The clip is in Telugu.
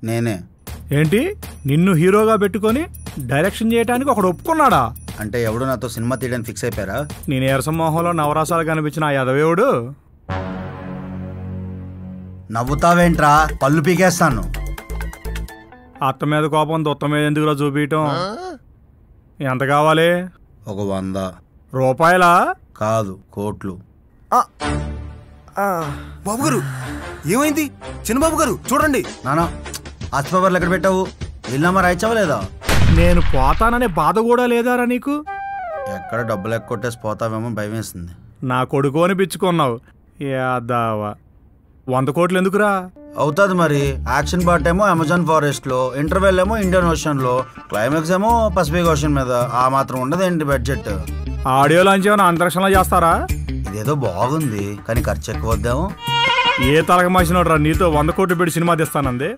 నేనే. ఏంటి నిన్ను హీరోగా పెట్టుకొని డైరెక్షన్ చేయడానికి ఒకడు ఒప్పుకున్నాడా? అంటే ఎవడు నాతో సినిమా తీయడానికి ఫిక్స్ అయిపోయారా? నేను నీరసింహంలో నవరాసాలు కనిపించిన ఆ యదవేవుడు. నవ్వుతావేంట్రా, పళ్ళు పీకేస్తాను. అత్త మీద కోపం దుత్త మీద ఎందుకురా చూపించటం? ఎంత కావాలి? ఒక 100 రూపాయలా? కాదు, కోట్లు. బాబు గారు ఏమైంది? చిన్నబాబు గారు చూడండి. నానా ఆస్తి పేపర్లు ఎక్కడ పెట్టావు? వీళ్ళమ్మా రాయిచ్చవలేదా? నేను పోతాననే బాధ కూడా లేదారా నీకు? ఎక్కడ డబ్బులు ఎక్కొట్టేసి పోతావేమో భయం వేస్తుంది. నా కొడుకు అనిపించుకున్నావు యాదావా. 100 కోట్లు ఎందుకురా? అవుతుంది మరి. యాక్షన్ పార్ట్ ఏమో అమెజాన్ ఫారెస్ట్ లో, ఇంటర్వెల్ ఏమో ఇండియన్ ఓషన్ లో, క్లైమాక్స్ ఏమో పసిఫిక్ ఓషన్ మీద. ఆ మాత్రం ఉండదేంటి బడ్జెట్? ఆడియో లాంచ్ ఏమైనా అంతరిక్షంలో చేస్తారా? ఇదేదో బాగుంది కానీ ఖర్చు ఎక్కువ వద్దాము. ఏ తలక మాసినోడ్రా నీతో 100 కోట్లు పెట్టి సినిమా తీస్తానంది?